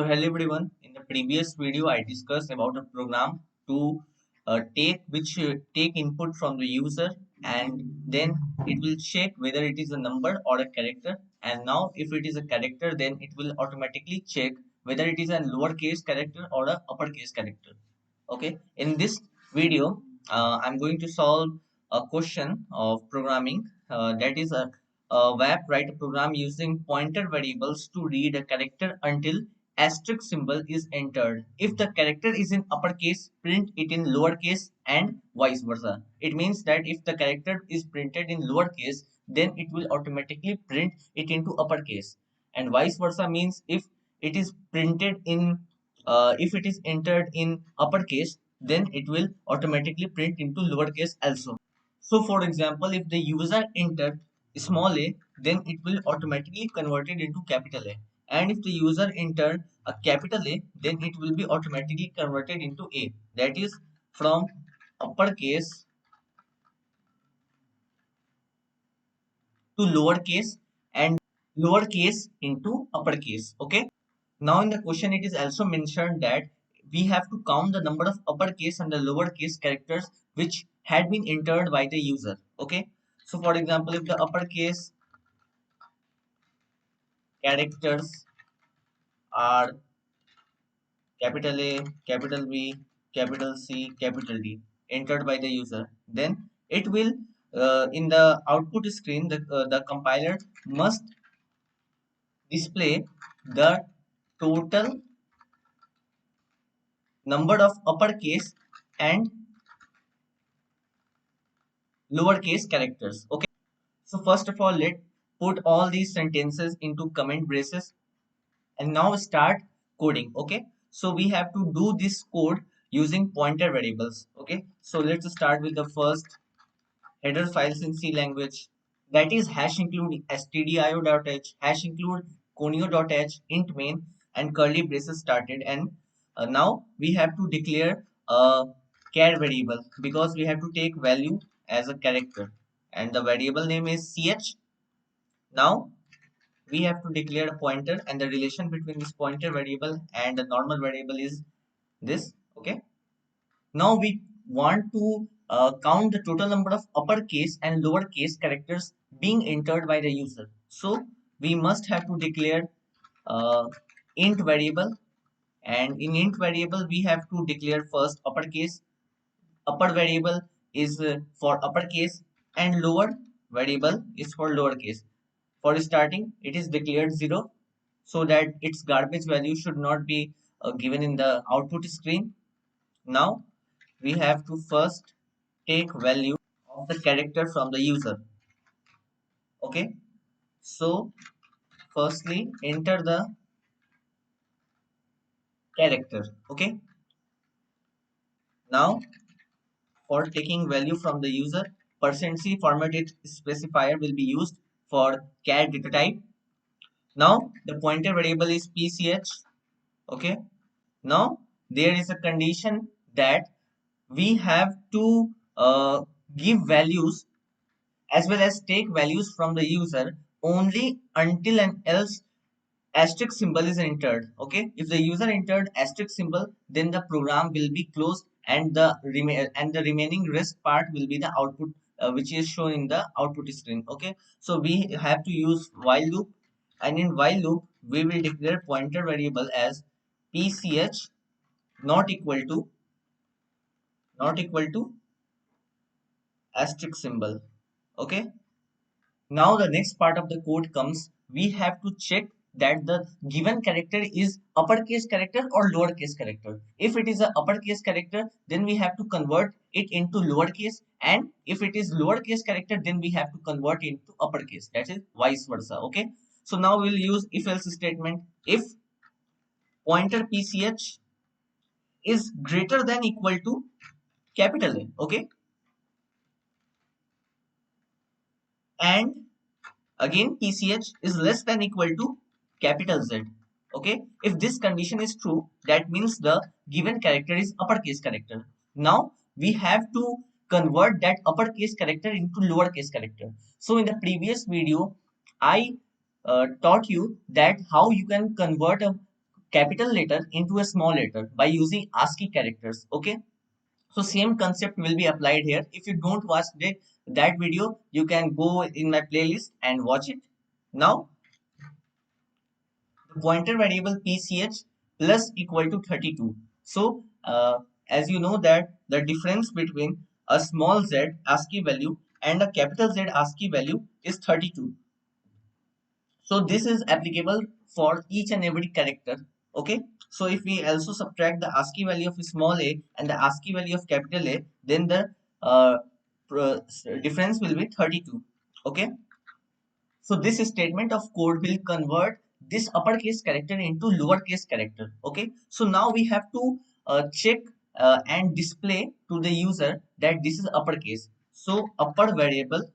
So hello everyone. In the previous video, I discussed about a program to take input from the user, and then it will check whether it is a number or a character. And now, if it is a character, then it will automatically check whether it is a lowercase character or a uppercase character. Okay. In this video, I'm going to solve a question of programming. That is a WAP write a program using pointer variables to read a character until asterisk symbol is entered. If the character is in uppercase, print it in lowercase and vice versa. It means that if the character is printed in lowercase, then it will automatically print it into uppercase. And vice versa means if it is entered in uppercase, then it will automatically print into lowercase also. So for example, if the user entered small a, then it will automatically convert it into capital A. And if the user entered a capital A, then it will be automatically converted into A. That is from uppercase to lowercase and lowercase into uppercase. Okay. Now in the question it is also mentioned that we have to count the number of uppercase and the lowercase characters which had been entered by the user. Okay. So for example, if the uppercase characters are capital A, capital B, capital C, capital D entered by the user, then it will in the output screen the compiler must display the total number of uppercase and lowercase characters. Okay. So first of all, let put all these sentences into comment braces and now start coding. Okay. So we have to do this code using pointer variables. Okay. So let's start with the first header files in C language. That is hash include stdio.h, hash include conio.h, int main, and curly braces started. And now we have to declare a char variable because we have to take value as a character, and the variable name is ch. Now we have to declare a pointer, and the relation between this pointer variable and the normal variable is this. Okay. Now we want to count the total number of uppercase and lowercase characters being entered by the user. So we must have to declare uh, int variable, and in int variable we have to declare first uppercase. Upper variable is for uppercase and lower variable is for lowercase. For starting, it is declared 0 so that its garbage value should not be given in the output screen. Now we have to first take value of the character from the user. Okay. So firstly enter the character. Okay. Now for taking value from the user, %c formatted specifier will be used for char data type. Now the pointer variable is pch. Okay. Now there is a condition that we have to give values as well as take values from the user only until and else asterisk symbol is entered. Okay, if the user entered asterisk symbol, then the program will be closed and the remaining rest part will be the output which is shown in the output screen. Okay, so we have to use while loop, and in while loop we will declare pointer variable as pch not equal to asterisk symbol. Okay. Now the next part of the code comes. We have to check that the given character is uppercase character or lowercase character. If it is a uppercase character, then we have to convert it into lowercase, and if it is lowercase character, then we have to convert it into uppercase. That is vice versa. Okay. So now we'll use if else statement. If pointer pch is greater than equal to capital A. Okay. And again, PCH is less than equal to capital Z. Okay, if this condition is true, that means the given character is uppercase character. Now we have to convert that uppercase character into lowercase character. So in the previous video, I taught you that how you can convert a capital letter into a small letter by using ASCII characters. Okay, so same concept will be applied here. If you don't watch that video, you can go in my playlist and watch it. Now the pointer variable pch plus equal to 32. So as you know that the difference between a small z ASCII value and a capital Z ASCII value is 32. So this is applicable for each and every character. Okay. So if we also subtract the ASCII value of small a and the ASCII value of capital A, then the uh, difference will be 32. Okay. So this statement of code will convert this uppercase character into lowercase character. Okay. So now we have to check and display to the user that this is uppercase. So upper variable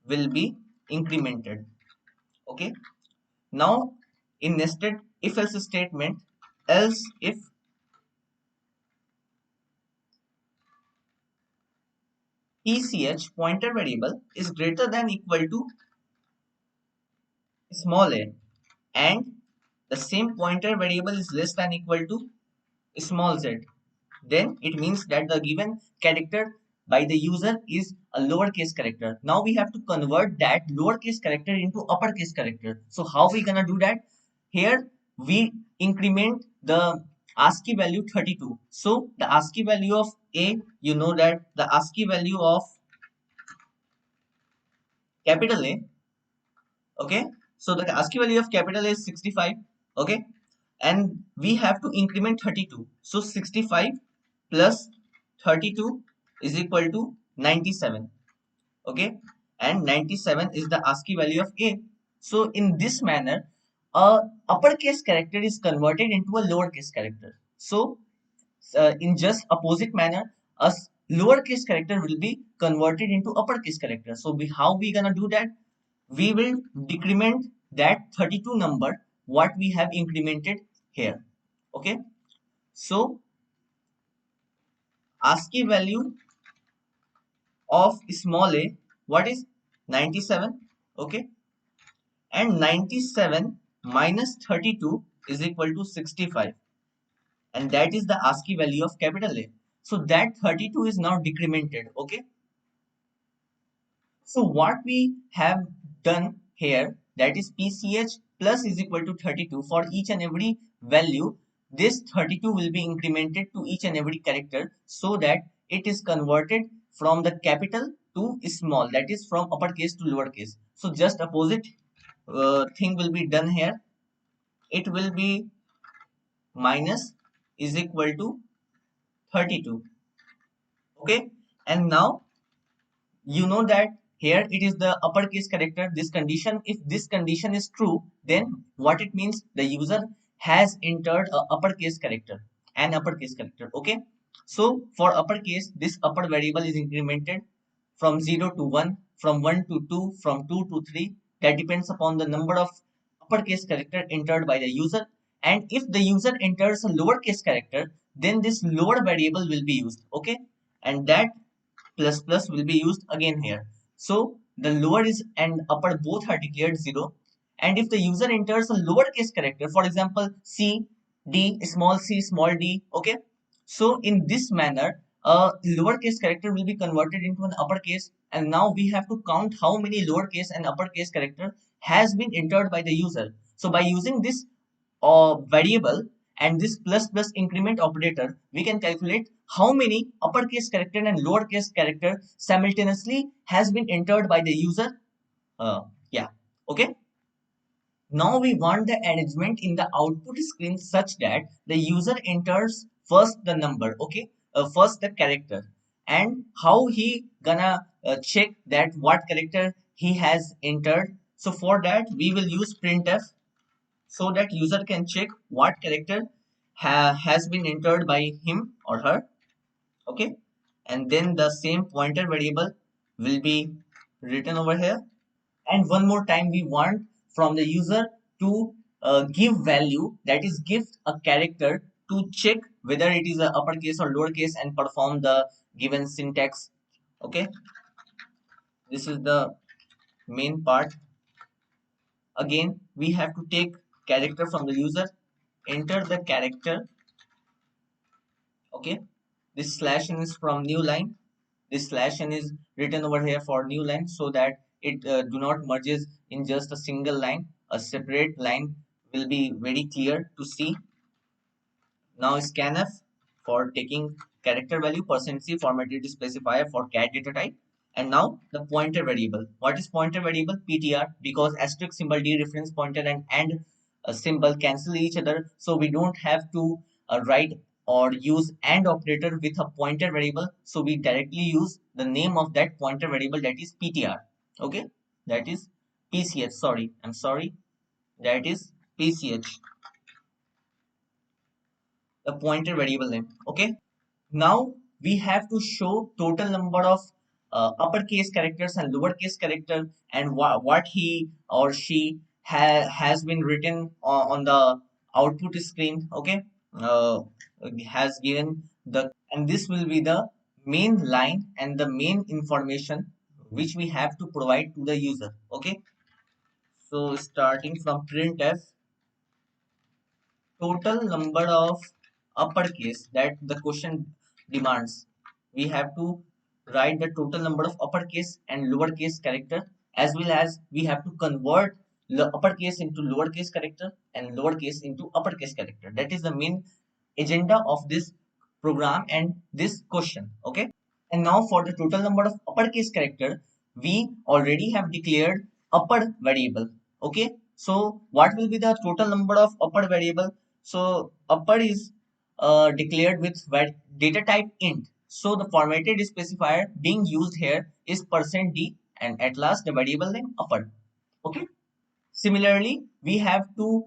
will be incremented. Okay. Now in nested if else statement, else if pch pointer variable is greater than equal to small a and the same pointer variable is less than equal to small z, then it means that the given character by the user is a lowercase character. Now we have to convert that lowercase character into uppercase character. So how we gonna do that? Here we increment the ASCII value 32. So the ASCII value of A, you know that the ASCII value of capital A, okay? So the ASCII value of capital A is 65, okay? And we have to increment 32. So 65 plus 32 is equal to 97, okay, and 97 is the ASCII value of A. So in this manner a uppercase character is converted into a lowercase character. So in just opposite manner a lowercase character will be converted into uppercase character. So how we gonna do that? We will decrement that 32 number what we have incremented here. Okay, so ASCII value of small a, what is 97, okay, and 97 minus 32 is equal to 65, and that is the ASCII value of capital A. So that 32 is now decremented. Okay, so what we have done here, that is PCH plus is equal to 32 for each and every value. This 32 will be incremented to each and every character so that it is converted from the capital to small, that is from uppercase to lowercase. So just opposite thing will be done here. It will be minus is equal to 32. Okay, and now you know that here it is the uppercase character. This condition, if this condition is true, then what it means, the user has entered a uppercase character, an uppercase character. Okay, so for uppercase this upper variable is incremented from 0 to 1, from 1 to 2, from 2 to 3. That depends upon the number of uppercase character entered by the user. And if the user enters a lowercase character, then this lower variable will be used. Okay, and that plus plus will be used again here. So the lower is and upper both are declared 0. And if the user enters a lowercase character, for example c, d, small d, okay, so in this manner a lowercase character will be converted into an uppercase, and now we have to count how many lowercase and uppercase character has been entered by the user. So by using this variable and this plus plus increment operator, we can calculate how many uppercase character and lowercase character simultaneously has been entered by the user. Yeah, okay. Now we want the arrangement in the output screen such that the user enters first the number, okay, first the character, and how he gonna check that what character he has entered. So for that we will use printf so that user can check what character has been entered by him or her. Okay, and then the same pointer variable will be written over here. And one more time we want from the user to give value, that is give a character to check whether it is a uppercase or lowercase and perform the given syntax. Okay, this is the main part. Again we have to take character from the user enter the character. Okay, this slash n is from new line. This slash n is written over here for new line so that it do not merges in just a single line. A separate line will be very clear to see. Now scanf for taking character value, %c formatted specifier for cat data type. And now the pointer variable. What is pointer variable? PTR, because asterisk symbol, dereference pointer, and symbol cancel each other. So we don't have to write or use AND operator with a pointer variable. So we directly use the name of that pointer variable, that is PTR. Okay, that is PCH. Sorry, I'm sorry. That is PCH, the pointer variable name. Okay. Now we have to show total number of uppercase characters and lowercase character, and what he or she has been written on the output screen. Okay, uh, has given the, and this will be the main line and the main information which we have to provide to the user. Okay, so starting from printf, total number of uppercase that the question demands. We have to write the total number of uppercase and lowercase character, as well as we have to convert the uppercase into lowercase character and lowercase into uppercase character. That is the main agenda of this program and this question. Okay. And now for the total number of uppercase character, we already have declared upper variable. Okay. So what will be the total number of upper variable? So upper is declared with data type int. So the formatted specifier being used here is %d, and at last the variable name upper. Okay. Similarly, we have to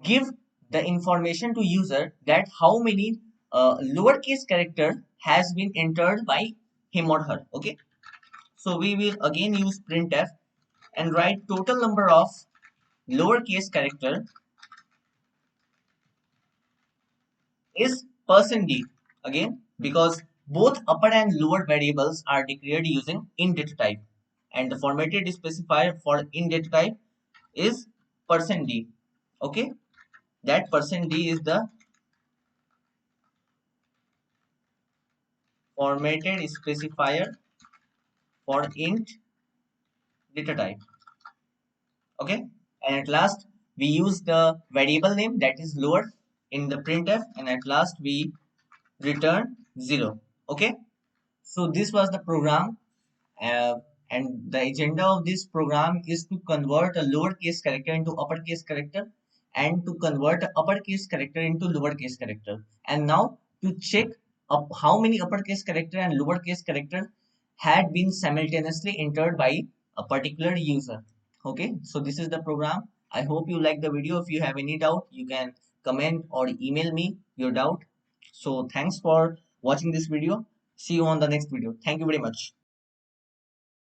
give the information to user that how many lowercase character has been entered by him or her. Okay, so we will again use printf and write total number of lowercase character is %d, again because both upper and lower variables are declared using int data type, and the formatted specifier for int data type is %d. Okay, that %d is the formatted specifier for int data type. Okay, and at last we use the variable name, that is lower, in the printf, and at last we return 0. Okay, so this was the program, uh, and the agenda of this program is to convert a lowercase character into uppercase character, and to convert a uppercase character into lowercase character, and now to check up how many uppercase character and lowercase character had been simultaneously entered by a particular user. Okay, so this is the program. I hope you like the video. If you have any doubt, you can comment or email me your doubt. So thanks for watching this video. See you on the next video. Thank you very much.